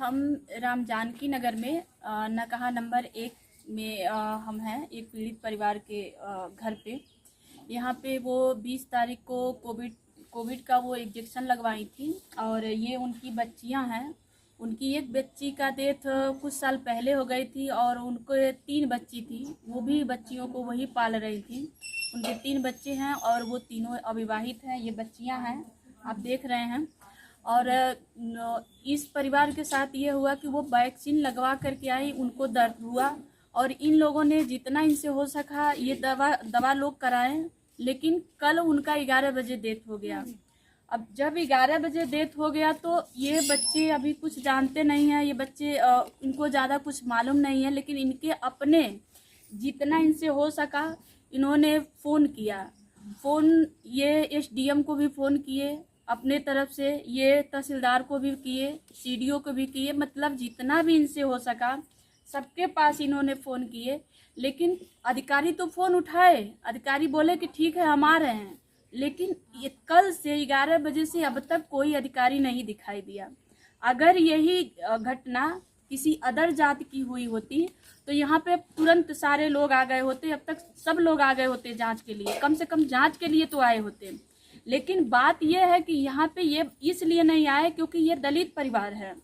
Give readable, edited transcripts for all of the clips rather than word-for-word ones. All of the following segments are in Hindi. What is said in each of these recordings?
हम राम जानकी नगर में नकहा नंबर 1 में हम हैं एक पीड़ित परिवार के घर पे। यहाँ पे वो 20 तारीख को कोविड का वो इंजेक्शन लगवाई थी और ये उनकी बच्चियां हैं। उनकी एक बच्ची का डेथ कुछ साल पहले हो गई थी और उनको 3 बच्ची थी, वो भी बच्चियों को वही पाल रही थी। उनके 3 बच्चे हैं और वो तीनों अविवाहित हैं। ये बच्चियां हैं, आप देख रहे हैं। और इस परिवार के साथ ये हुआ कि वो वैक्सीन लगवा करके आई, उनको दर्द हुआ और इन लोगों ने जितना इनसे हो सका ये दवा लोग कराएं, लेकिन कल उनका 11 बजे डेथ हो गया। अब जब 11 बजे डेथ हो गया तो ये बच्चे अभी कुछ जानते नहीं हैं, ये बच्चे इनको ज़्यादा कुछ मालूम नहीं है, लेकिन इनके अपने जितना इनसे हो सका इन्होंने फ़ोन किया। फ़ोन ये एसडीएम को भी फ़ोन किए, अपने तरफ से ये तहसीलदार को भी किए, सीडीओ को भी किए, मतलब जितना भी इनसे हो सका सबके पास इन्होंने फ़ोन किए। लेकिन अधिकारी तो फ़ोन उठाए, अधिकारी बोले कि ठीक है हम आ रहे हैं, लेकिन ये कल से 11 बजे से अब तक कोई अधिकारी नहीं दिखाई दिया। अगर यही घटना किसी अदर जाति की हुई होती तो यहाँ पे तुरंत सारे लोग आ गए होते, अब तक सब लोग आ गए होते जांच के लिए, कम से कम जांच के लिए तो आए होते। लेकिन बात यह है कि यहाँ पे ये इसलिए नहीं आए क्योंकि ये दलित परिवार है,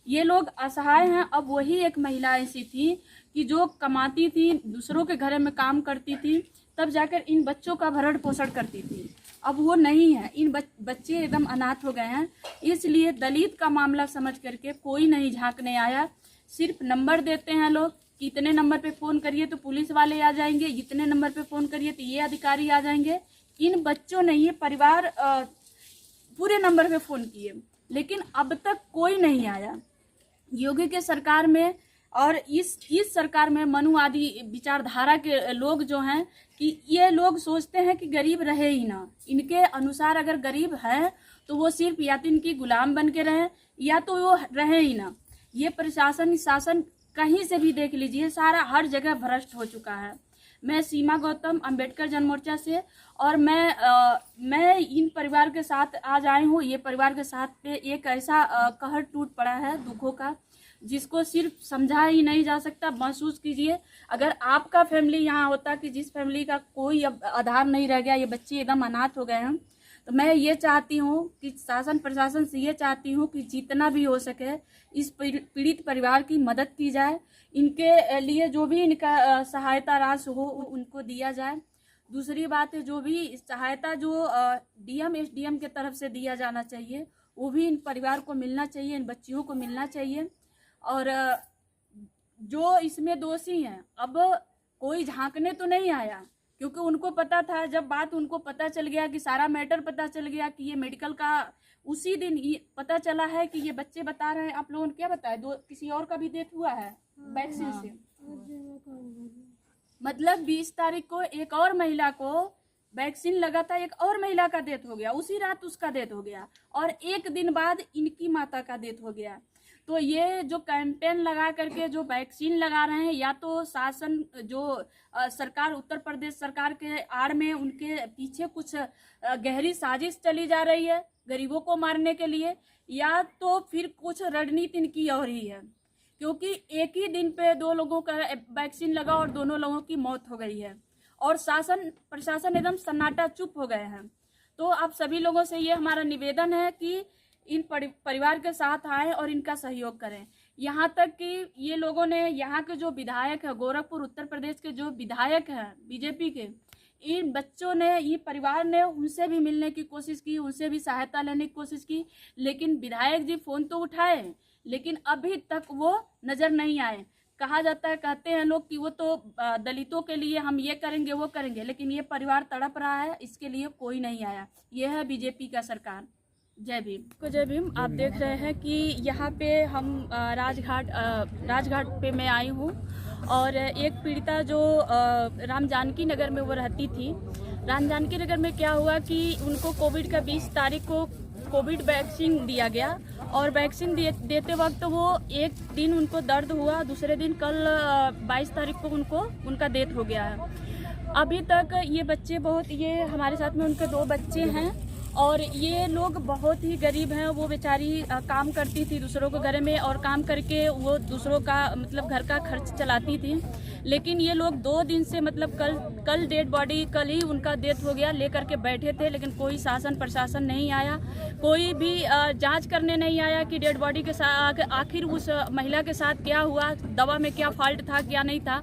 ये लोग असहाय हैं। अब वही एक महिला ऐसी थी कि जो कमाती थी, दूसरों के घर में काम करती थी, तब जाकर इन बच्चों का भरण पोषण करती थी। अब वो नहीं है, इन बच्चे एकदम अनाथ हो गए हैं। इसलिए दलित का मामला समझ करके कोई नहीं झांकने आया। सिर्फ नंबर देते हैं लोग कि इतने नंबर पे फ़ोन करिए तो पुलिस वाले आ जाएंगे, इतने नंबर पे फ़ोन करिए तो ये अधिकारी आ जाएंगे। इन बच्चों ने, ये परिवार पूरे नंबर पे फ़ोन किए, लेकिन अब तक कोई नहीं आया। योगी के सरकार में और इस सरकार में मनुवादी विचारधारा के लोग जो हैं कि ये लोग सोचते हैं कि गरीब रहे ही ना। इनके अनुसार अगर गरीब है तो वो सिर्फ या तो इनकी गुलाम बन के रहे या तो वो रहे ही ना। ये प्रशासन शासन कहीं से भी देख लीजिए, सारा हर जगह भ्रष्ट हो चुका है। मैं सीमा गौतम अंबेडकर जन मोर्चा से, और मैं इन परिवार के साथ आज आई हूँ। ये परिवार के साथ पे एक ऐसा कहर टूट पड़ा है दुखों का, जिसको सिर्फ समझा ही नहीं जा सकता। महसूस कीजिए, अगर आपका फैमिली यहाँ होता कि जिस फैमिली का कोई अब आधार नहीं रह गया, ये बच्चे एकदम अनाथ हो गए हैं, तो मैं ये चाहती हूँ कि शासन प्रशासन से ये चाहती हूँ कि जितना भी हो सके इस पीड़ित परिवार की मदद की जाए। इनके लिए जो भी इनका सहायता राशि हो उनको दिया जाए। दूसरी बात है, जो भी सहायता जो डीएम एसडीएम के तरफ से दिया जाना चाहिए वो भी इन परिवार को मिलना चाहिए, इन बच्चियों को मिलना चाहिए। और जो इसमें दोषी हैं, अब कोई झांकने तो नहीं आया, क्योंकि उनको पता था, जब बात उनको पता चल गया कि सारा मैटर पता चल गया कि ये मेडिकल का उसी दिन ये पता चला है कि ये बच्चे बता रहे हैं। आप लोगों ने क्या बताया, किसी और का भी डेथ हुआ है वैक्सीन से। मतलब 20 तारीख को एक और महिला को वैक्सीन लगा था, एक और महिला का डेथ हो गया, उसी रात उसका डेथ हो गया, और एक दिन बाद इनकी माता का डेथ हो गया। तो ये जो कैंपेन लगा करके जो वैक्सीन लगा रहे हैं, या तो शासन जो सरकार, उत्तर प्रदेश सरकार के आड़ में उनके पीछे कुछ गहरी साजिश चली जा रही है गरीबों को मारने के लिए, या तो फिर कुछ रणनीति इनकी और ही है। क्योंकि एक ही दिन पे 2 लोगों का वैक्सीन लगा और दोनों लोगों की मौत हो गई है, और शासन प्रशासन एकदम सन्नाटा चुप हो गए हैं। तो आप सभी लोगों से ये हमारा निवेदन है कि इन परिवार के साथ आएं और इनका सहयोग करें। यहाँ तक कि ये लोगों ने, यहाँ के जो विधायक है, गोरखपुर उत्तर प्रदेश के जो विधायक हैं बीजेपी के, इन बच्चों ने, ये परिवार ने उनसे भी मिलने की कोशिश की, उनसे भी सहायता लेने की कोशिश की, लेकिन विधायक जी फ़ोन तो उठाए, लेकिन अभी तक वो नज़र नहीं आए। कहा जाता है, कहते हैं लोग कि वो तो दलितों के लिए हम ये करेंगे वो करेंगे, लेकिन ये परिवार तड़प रहा है, इसके लिए कोई नहीं आया। ये है बीजेपी का सरकार। जय भीम को जय भीम। आप देख रहे हैं कि यहाँ पे हम राजघाट पे मैं आई हूँ, और एक पीड़िता जो राम जानकी नगर में वो रहती थी। राम जानकी नगर में क्या हुआ कि उनको कोविड का 20 तारीख को कोविड वैक्सीन दिया गया, और वैक्सीन देते वक्त वो एक दिन उनको दर्द हुआ, दूसरे दिन कल 22 तारीख को उनका डेथ हो गया है। अभी तक ये बच्चे बहुत, ये हमारे साथ में उनके 2 बच्चे हैं, और ये लोग बहुत ही गरीब हैं। वो बेचारी काम करती थी दूसरों के घर में, और काम करके वो दूसरों का मतलब घर का खर्च चलाती थी। लेकिन ये लोग 2 दिन से मतलब कल डेड बॉडी, कल ही उनका डेथ हो गया, लेकर के बैठे थे। लेकिन कोई शासन प्रशासन नहीं आया, कोई भी जांच करने नहीं आया कि डेड बॉडी के साथ आखिर उस महिला के साथ क्या हुआ, दवा में क्या फॉल्ट था, क्या नहीं था।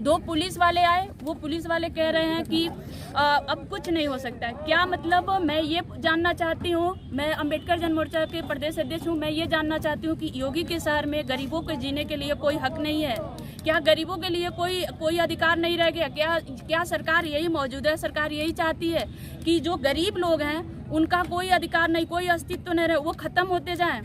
2 पुलिस वाले आए, वो पुलिस वाले कह रहे हैं कि अब कुछ नहीं हो सकता है। क्या मतलब, मैं ये जानना चाहती हूँ, मैं अंबेडकर जन मोर्चा के प्रदेश अध्यक्ष हूँ, मैं ये जानना चाहती हूँ कि योगी के शहर में गरीबों के जीने के लिए कोई हक नहीं है क्या? गरीबों के लिए कोई अधिकार नहीं रह गया क्या? सरकार यही मौजूद है, सरकार यही चाहती है कि जो गरीब लोग हैं उनका कोई अधिकार नहीं, कोई अस्तित्व नहीं रहे, वो खत्म होते जाएं।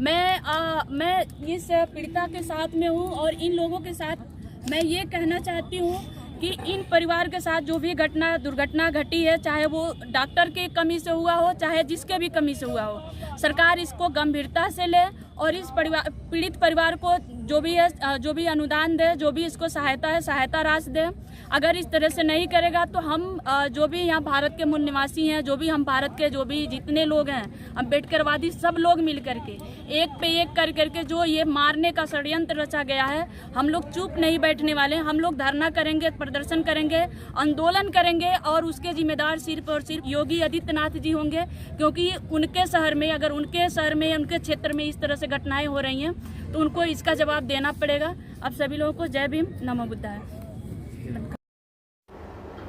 मैं इस पीड़िता के साथ में हूँ, और इन लोगों के साथ मैं ये कहना चाहती हूँ कि इन परिवार के साथ जो भी दुर्घटना घटी है, चाहे वो डॉक्टर के कमी से हुआ हो, चाहे जिसके भी कमी से हुआ हो, सरकार इसको गंभीरता से ले और इस पीड़ित परिवार को जो भी अनुदान दे, जो भी इसको सहायता राशि दे। अगर इस तरह से नहीं करेगा तो हम जो भी यहाँ भारत के मूल निवासी हैं, जो भी हम भारत के जो भी जितने लोग हैं अम्बेडकरवादी, सब लोग मिल करके एक पे एक कर करके जो ये मारने का षड्यंत्र रचा गया है, हम लोग चुप नहीं बैठने वाले। हम लोग धरना करेंगे, प्रदर्शन करेंगे, आंदोलन करेंगे, और उसके जिम्मेदार सिर्फ और सिर्फ योगी आदित्यनाथ जी होंगे। क्योंकि उनके शहर में, अगर उनके शहर में, उनके क्षेत्र में इस तरह से घटनाएं हो रही हैं तो उनको इसका जवाब देना पड़ेगा। अब सभी लोगों को जय भीम, नमो बुद्धाय।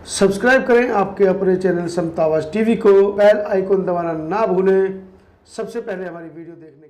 सब्सक्राइब करें आपके अपने चैनल समता आवाज़ टीवी को, बेल आइकन दबाना ना भूलें सबसे पहले हमारी वीडियो देखने